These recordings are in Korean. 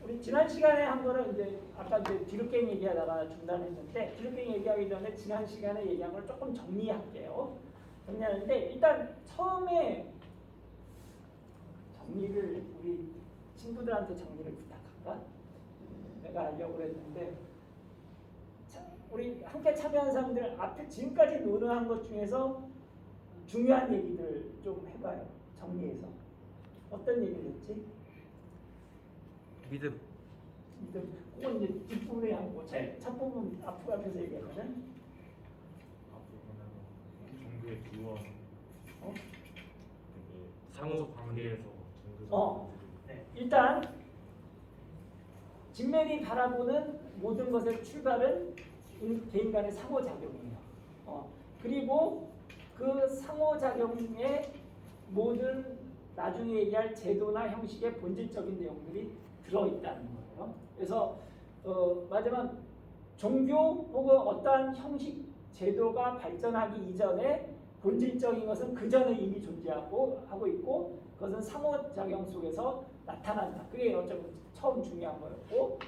우리 지난 시간에 한 거는 이제 아까 이제 뒤늦게 얘기하다가 중단했는데 뒤늦게 얘기하기 전에 지난 시간에 얘기한 걸 조금 정리할게요. 정리하는데 일단 처음에 정리를 우리 친구들한테 정리를 부탁할까? 내가 하려고 그랬는데 우리 함께 참여한 사람들 앞에 지금까지 논의한 것 중에서 중요한 얘기들 좀 해봐요. 정리해서 어떤 얘기를 했지? 믿음. 그건 이제 뒷부분에 하고 첫 부분 앞에서 얘기하거든. 앞부분은 종교의 기원, 상호 관계에서 네. 일단 진맥이 바라보는 모든 것의 출발은 개인 간의 상호작용이에요. 그리고 그 상호작용에 모든 나중에 얘기할 제도나 형식의 본질적인 내용들이 들어있다는 거예요. 그래서 마지막 종교 혹은 어떠한 형식, 제도가 발전하기 이전에 본질적인 것은 그 전에 이미 하고 있고 그것은 상호작용 속에서 나타난다. 그게 어쩌면 처음 중요한 거였고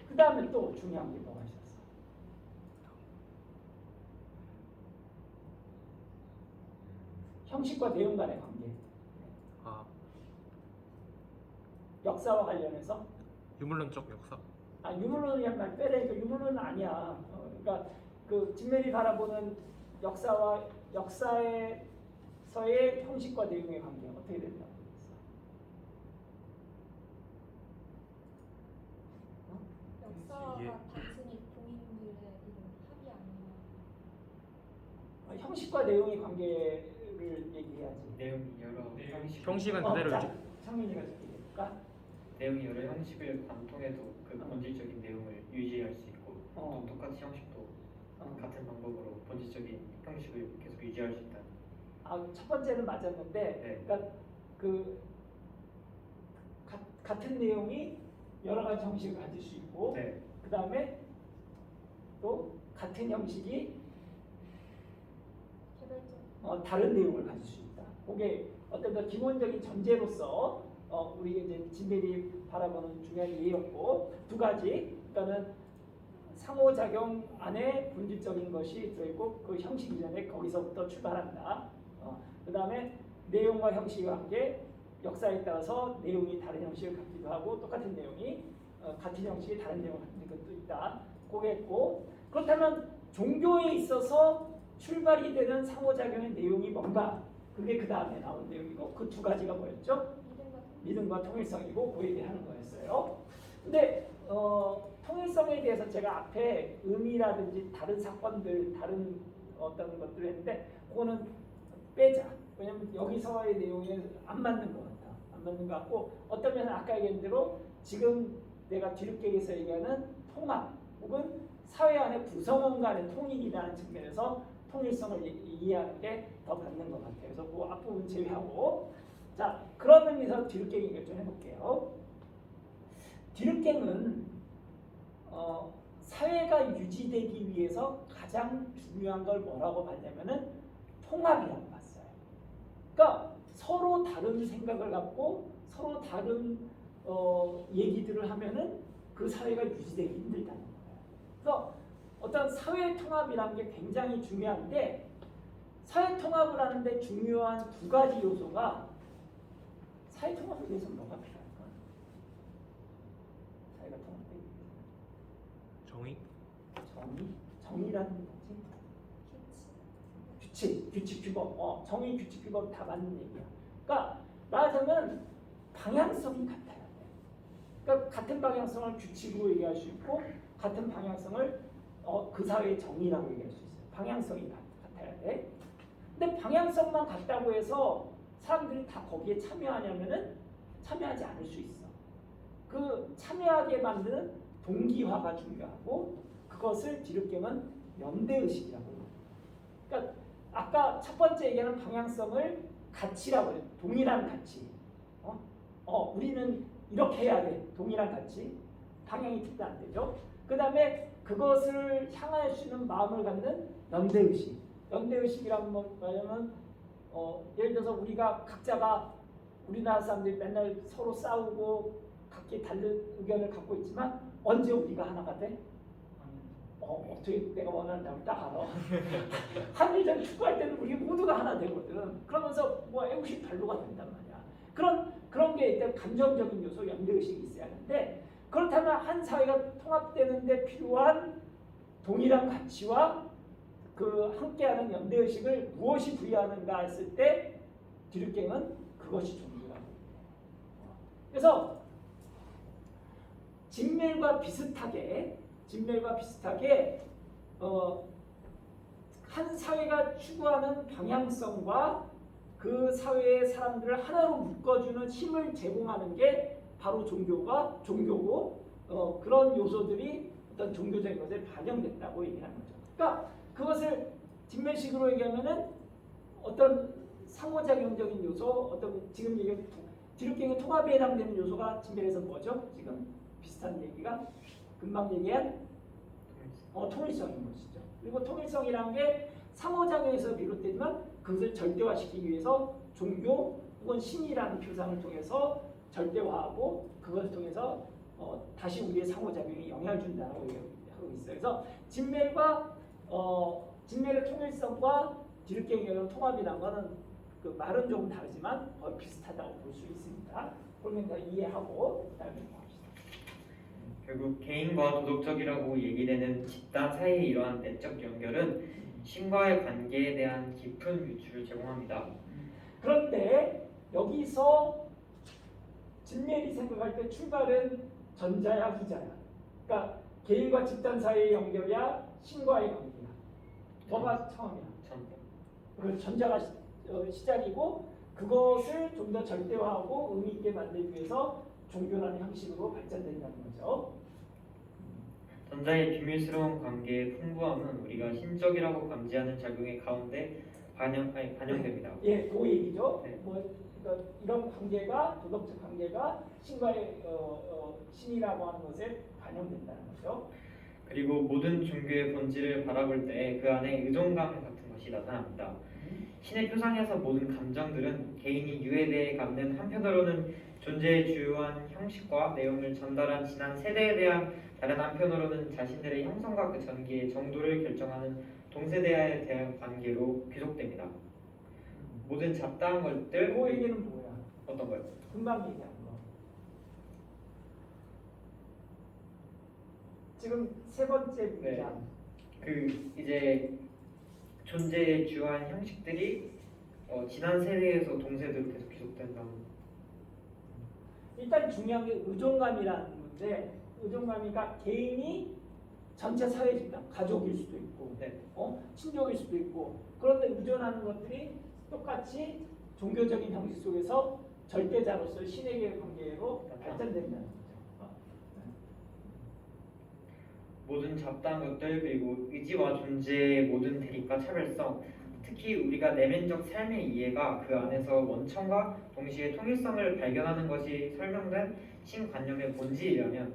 그 다음에 또 중요한 게 뭐가 있었어? 형식과 내용 간의 관계. 역사와 관련해서 유물론적 역사. 유물론이란 말 빼라니까 유물론은 아니야. 그러니까 그 진멜이 바라보는 역사에서의 형식과 내용의 관계 어떻게 된다고 그랬어? 역사가 단순히 동인들의 이런 합이 아니라 형식과 내용의 관계를 얘기해야지. 내용이 여러 형식은 그대로죠. 창민이가 얘기해볼까? 내용이 여러 형식을 관통해도 그 본질적인 내용을 유지할 수 있고 또 똑같이 형식도 같은 방법으로 본질적인 형식을 계속 유지할 수 있다. 첫 번째는 맞았는데, 네. 그러니까 그 같은 내용이 여러 가지 형식을 가질 수 있고, 네. 그 다음에 또 같은 형식이 개별적 다른 내용을 가질 수 있다. 그게 어떤 더 기본적인 전제로서 우리 이제 진들이 바라보는 중요한 예였고 두 가지. 그러니까는 상호작용 안에 본질적인 것이 들어있고 그 형식 이전에 거기서부터 출발한다. 그 다음에 내용과 형식의 관계, 역사에 따라서 내용이 다른 형식을 갖기도 하고 똑같은 내용이 같은 형식이 다른 내용을 갖는 것도 있다. 그거겠고 그렇다면 종교에 있어서 출발이 되는 상호작용의 내용이 뭔가? 그게 그 다음에 나온 내용이고 그 두 가지가 뭐였죠? 믿음과 통일성이고 그 얘기하는 거였어요. 근데 통일성에 대해서 제가 앞에 의미라든지 다른 사건들, 다른 어떤 것들을 했는데 그거는 빼자. 왜냐면 여기서의 내용에 안 맞는 것 같아. 안 맞는 것 같고 어떤 면은 아까 얘기한 대로 지금 내가 뒤늦게에서 얘기하는 통합 혹은 사회 안의 구성원 간의 통일이라는 측면에서 통일성을 이해하는 게 더 맞는 것 같아요. 그래서 그 앞부분 제외하고 자 그런 의미에서 뒤늦게 얘기를 좀 해볼게요. 뒤늦게는 사회가 유지되기 위해서 가장 중요한 걸 뭐라고 봤냐면은 통합이라고 봤어요. 그러니까 서로 다른 생각을 갖고 서로 다른 얘기들을 하면은 그 사회가 유지되기 힘들다는 거예요. 그래서 어떤 사회 통합이라는 게 굉장히 중요한데 사회 통합을 하는데 중요한 두 가지 요소가 사회 통합을 위해서 뭐가 필요할까? 사회가 통합되기 위해서 정의라는 거지. 규칙, 규범. 정의, 규칙, 규범 다 맞는 얘기야. 그러니까 말하자면 방향성이 같아야 돼. 그러니까 같은 방향성을 규칙으로 얘기할 수 있고 같은 방향성을 그 사회의 정의라고 얘기할 수 있어요. 방향성이 같아야 돼. 근데 방향성만 같다고 해서 사람들이 다 거기에 참여하냐면은 참여하지 않을 수 있어. 그 참여하게 만드는 동기화가 중요하고 그것을 뒤늦게는 연대의식이라고 해요. 그러니까 아까 첫 번째 얘기하는 방향성을 가치라고 해요. 동일한 가치. 우리는 이렇게 해야 돼. 동일한 가치. 방향이 틀리면 안 되죠. 그 다음에 그것을 향할 수 있는 마음을 갖는 연대의식. 연대의식이란 뭐냐면 예를 들어서 우리가 각자가 우리나라 사람들이 맨날 서로 싸우고 각기 다른 의견을 갖고 있지만 언제 우리가 하나가 돼? 어떻게 내가 원하는 딱 알아. 한일전 축구할 때는 우리 모두가 하나 되거든. 그러면서 뭐 애국심 발로가 된단 말이야. 그런 게 일단 감정적인 요소, 연대의식이 있어야 하는데 그렇다면 한 사회가 통합되는데 필요한 동일한 가치와 그 함께하는 연대의식을 무엇이 부여하는가 했을 때 디르갱은 그것이 종교라고. 그래서 진멜과 비슷하게 한 사회가 추구하는 방향성과 그 사회의 사람들을 하나로 묶어주는 힘을 제공하는 게 바로 종교고 그런 요소들이 어떤 종교적인 것에 반영됐다고 얘기하는 거죠. 그러니까 그것을 진멜식으로 얘기하면은 어떤 상호작용적인 요소, 어떤 지금 얘기한 디르갱의 통합에 해당되는 요소가 진멜에서 뭐죠? 지금 비슷한 얘기가 금방 얘기한 통일성인 것이죠. 그리고 통일성이라는 게 상호작용에서 비롯되지만 그것을 절대화시키기 위해서 종교 혹은 신이라는 표상을 통해서 절대화하고 그것을 통해서 다시 우리의 상호작용에 영향을 준다고 얘기하고 있어요. 그래서 진멜의 통일성과 디르갱의 통합이라는 것은 그 말은 조금 다르지만 거의 비슷하다고 볼 수 있습니다. 그러면 다 이해하고 그다음에 봅시다. 결국 개인과 도덕적이라고 얘기되는 집단 사이의 이러한 내적 연결은 신과의 관계에 대한 깊은 유추를 제공합니다. 그런데 여기서 진멜이 생각할 때 출발은 전자야 후자야. 그러니까 개인과 집단 사이의 연결이야 신과의 관계야. 뭐가 처음이야? 그 전자가 시작이고 그것을 좀 더 절대화하고 의미 있게 만들기 위해서 종교라는 형식으로 발전된다는 거죠. 전자의 비밀스러운 관계의 풍부함은 우리가 신적이라고 감지하는 작용의 가운데 반영됩니다. 예, 그 얘기죠. 네. 그러니까 이런 관계가 도덕적 관계가 신과의 신이라고 하는 것에 반영된다는 거죠. 그리고 모든 종교의 본질을 바라볼 때 그 안에 의존감 같은 것이 나타납니다. 신의 표상에서 모든 감정들은 개인이 유해대에 갖는 한편으로는 존재의 주요한 형식과 내용을 전달한 지난 세대에 대한 다른 한편으로는 자신들의 형성과 그 전기의 정도를 결정하는 동세대에 대한 관계로 귀속됩니다. 모든 잡다한 것들 그 얘기는 뭐야? 어떤 거요? 금방 얘기한 거. 지금 세 번째 문장. 그 이제 존재의 주요한 형식들이 지난 세대에서 동세대로 계속 귀속된다는. 일단 중요한 게 의존감이라는 건데 의존감이니까 개인이 전체 사회 집단, 가족일 수도 있고 네. 친족일 수도 있고 그런데 의존하는 것들이 똑같이 종교적인 형식 속에서 절대자로서 신에게의 관계로 발전된다는 거죠. 모든 잡다한 것들 그리고 의지와 존재의 모든 대립과 차별성 특히 우리가 내면적 삶의 이해가 그 안에서 원천과 동시에 통일성을 발견하는 것이 설명된 신관념의 본질이라면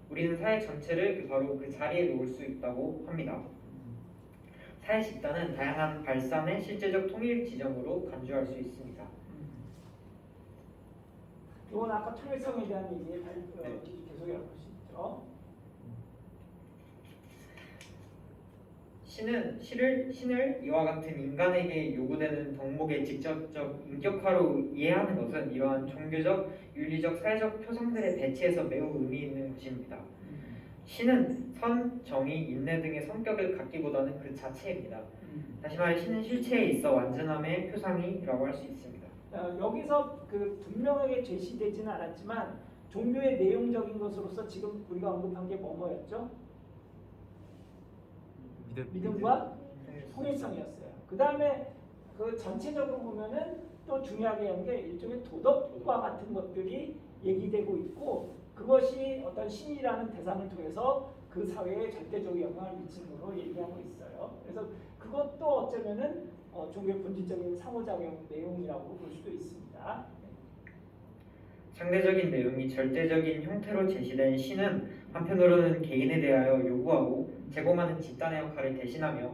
우리는 사회 전체를 바로 그 자리에 놓을 수 있다고 합니다. 사회 집단은 다양한 발산의 실제적 통일 지점으로 간주할 수 있습니다. 이건 아까 통일성에 대한 얘기에 계속이라고 볼 수 있죠. 신을 이와 같은 인간에게 요구되는 덕목의 직접적 인격화로 이해하는 것은 이러한 종교적, 윤리적, 사회적 표상들의 배치에서 매우 의미 있는 것입니다. 신은 선, 정의, 인내 등의 성격을 갖기보다는 그 자체입니다. 다시 말해 신은 실체에 있어 완전함의 표상이라고 할 수 있습니다. 여기서 그 분명하게 제시되지는 않았지만 종교의 내용적인 것으로서 지금 우리가 언급한 게 뭐였죠? 믿음과 통일성이었어요. 그 다음에 그 전체적으로 보면은 또 중요하게 한 게 일종의 도덕과 같은 것들이 얘기되고 있고 그것이 어떤 신이라는 대상을 통해서 그 사회에 절대적 영향을 미치는 걸로 얘기하고 있어요. 그래서 그것도 어쩌면은 종교의 본질적인 상호작용 내용이라고 볼 수도 있습니다. 상대적인 내용이 절대적인 형태로 제시된 신은 한편으로는 개인에 대하여 요구하고 제공하는 집단의 역할을 대신하며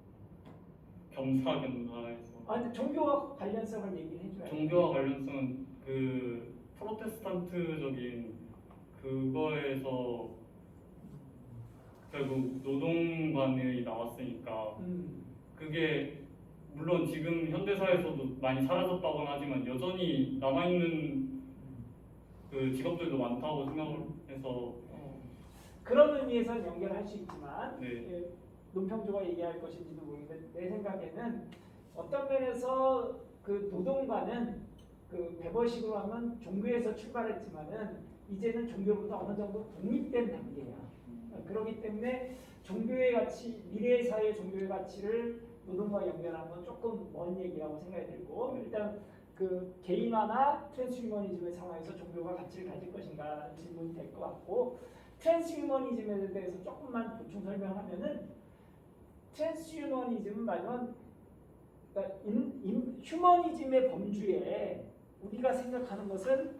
겸사겸사해서 근데 종교와 관련성을 얘기를 해줘야 돼. 종교와 관련성은 그 프로테스탄트적인 그거에서 결국 노동관이 나왔으니까 그게 물론 지금 현대사에서도 많이 사라졌다고는 하지만 여전히 남아있는 그 직업들도 많다고 생각을 해서 그런 의미에서 연결할 수 있지만 네. 예, 논평조가 얘기할 것인지도 모르겠는데 내 생각에는 어떤 면에서 그 노동관은 그 배버식으로 하면 종교에서 출발했지만은 이제는 종교보다 어느 정도 독립된 단계야. 그렇기 때문에 종교의 가치, 미래의 사회 종교의 가치를 노동과 연결하는 건 조금 먼 얘기라고 생각이 들고 일단 그 개인화나 트랜스휴머니즘의 상황에서 종교가 가치를 가질 것인가 질문이 될 것 같고 트랜스휴머니즘에 대해서 조금만 보충 설명하면은 트랜스휴머니즘은 말하면 그러니까 휴머니즘의 범주에 우리가 생각하는 것은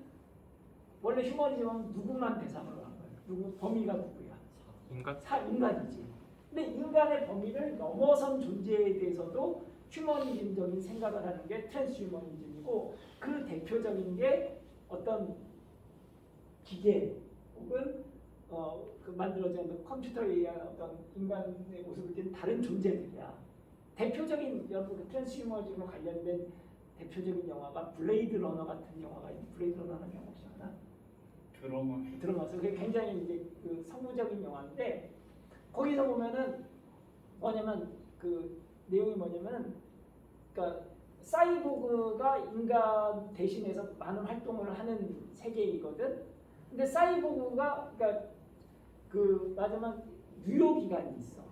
원래 휴머니즘은 누구만 대상으로 한 거예요. 누구 범위가 누구야? 인간? 인간이지. 근데 인간의 범위를 넘어선 존재에 대해서도 휴머니즘적인 생각을 하는 게 트랜스휴머니즘이고 그 대표적인 게 어떤 기계 혹은 그 만들어진 컴퓨터에 의한 어떤 인간의 모습을 띈 다른 존재들이야. 대표적인 여러분 그 트랜스휴머니즘과 관련된 대표적인 영화가 블레이드 러너 같은 영화가 있는 블레이드 러너라는 영화 혹시 아나? 들어봤어. 그게 굉장히 이제 그 성부적인 영화인데 거기서 보면은 뭐냐면 그 내용이 뭐냐면 그러니까 사이보그가 인간 대신해서 많은 활동을 하는 세계이거든. 근데 사이보그가 그러니까 그 마지막 유효기간이 있어.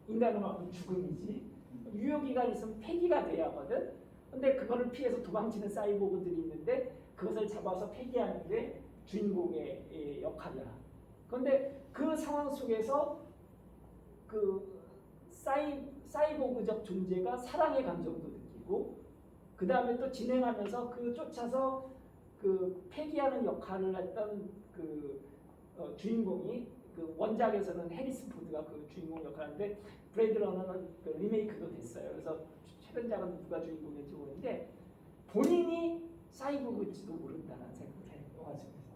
인간은 막 죽음이지. 유효기간이 있으면 폐기가 돼야 하거든. 근데 그거를 피해서 도망치는 사이보그들이 있는데 그것을 잡아서 폐기하는 게 주인공의 역할이야. 그런데 그 상황 속에서 그 사이보그적 존재가 사랑의 감정도 느끼고 그 다음에 또 진행하면서 그 쫓아서 그 폐기하는 역할을 했던 그 주인공이 그 원작에서는 해리슨 포드가 그 주인공 역할인데 브레이드 러너는 그 리메이크도 됐어요. 그래서 최근작은 누가 주인공인지 모르는데 본인이 사이보그일지도 모른다는 생각을 해요. 영화 속에서.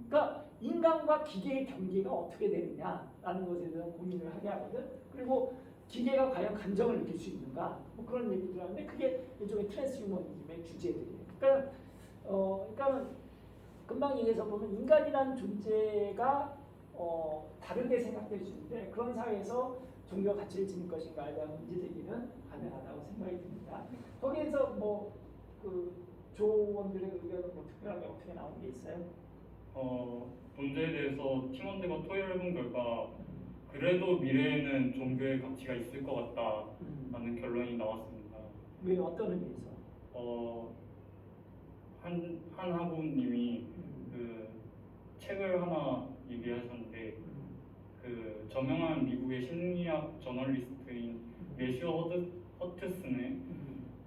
그러니까 인간과 기계의 경계가 어떻게 되느냐라는 것에 대한 고민을 하게 하거든. 그리고 기계가 과연 감정을 느낄 수 있는가 뭐 그런 얘기를 하는데 그게 일종의 트랜스휴머니즘의 주제들이에요. 그러니까 금방 얘기해서 보면 인간이라는 존재가 다르게 생각될 수 있는데 그런 사회에서 종교 가치를 지닐 것인가에 대한 문제 제기는 가능하다고 생각이 듭니다. 거기에서 뭐 그 조원들의 의견은 뭐 특별하게 어떻게 나온 게 있어요? 문제에 대해서 팀원들과 토의를 해본 결과 그래도 미래에는 종교의 가치가 있을 것 같다라는 결론이 나왔습니다. 왜 어떤 의미에서? 한 학우님이 그 책을 하나 얘기하셨는데 그 저명한 미국의 심리학 저널리스트인 매슈 허트슨의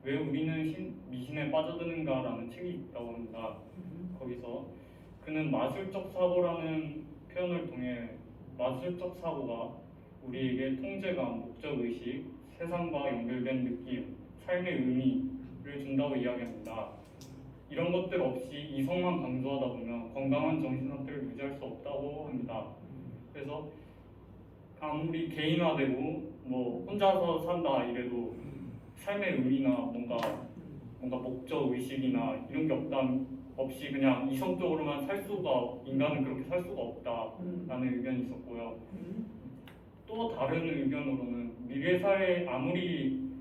왜 우리는 미신에 빠져드는가라는 책이 있다고 합니다. 거기서 그는 마술적 사고라는 표현을 통해 마술적 사고가 우리에게 통제감, 목적의식, 세상과 연결된 느낌, 삶의 의미를 준다고 이야기합니다. 이런 것들 없이 이성만 강조하다 보면 건강한 정신 상태를 유지할 수 없다고 합니다. 그래서 아무리 개인화되고 뭐 혼자서 산다 이래도 삶의 의미나 뭔가 목적 의식이나 이런 게 없이 그냥 이성적으로만 살 수가 인간은 그렇게 살 수가 없다라는 의견이 있었고요. 또 다른 의견으로는 미래 사회 아무리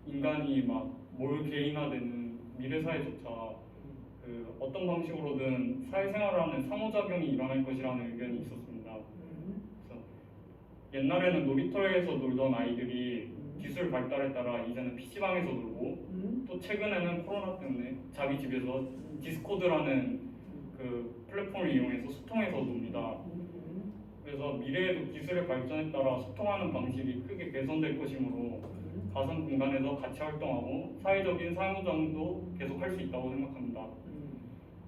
인간이 막 뭘 개인화되는 미래 사회조차 그 어떤 방식으로든 사회생활을 하는 상호작용이 일어날 것이라는 의견이 있었습니다. 그래서 옛날에는 놀이터에서 놀던 아이들이 기술 발달에 따라 이제는 PC방에서 놀고 또 최근에는 코로나 때문에 자기 집에서 디스코드라는 그 플랫폼을 이용해서 소통해서 놉니다. 그래서 미래에도 기술의 발전에 따라 소통하는 방식이 크게 개선될 것이므로 가상 공간에서 같이 활동하고 사회적인 상호작용도 계속 할 수 있다고 생각합니다.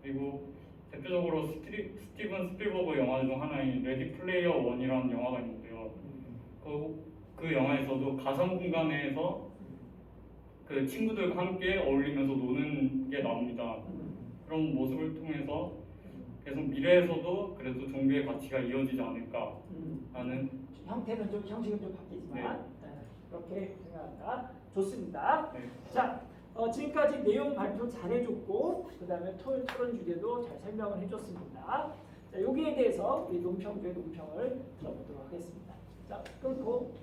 그리고 대표적으로 스티븐 스필버그 영화 중 하나인 레디 플레이어 원이라는 영화가 있는데요. 그 영화에서도 가상 공간에서 그 친구들과 함께 어울리면서 노는 게 나옵니다. 음. 그런 모습을 통해서 계속 미래에서도 그래도 종교의 가치가 이어지지 않을까라는 형태는 좀 형식은 좀 바뀌지만 그렇게 생각한다. 좋습니다. 네. 자, 지금까지 내용 발표 잘 해줬고 그 다음에 토론 주제도 잘 설명을 해줬습니다. 자, 여기에 대해서 우리 논평 중에 논평을 들어보도록 하겠습니다. 자, 끊고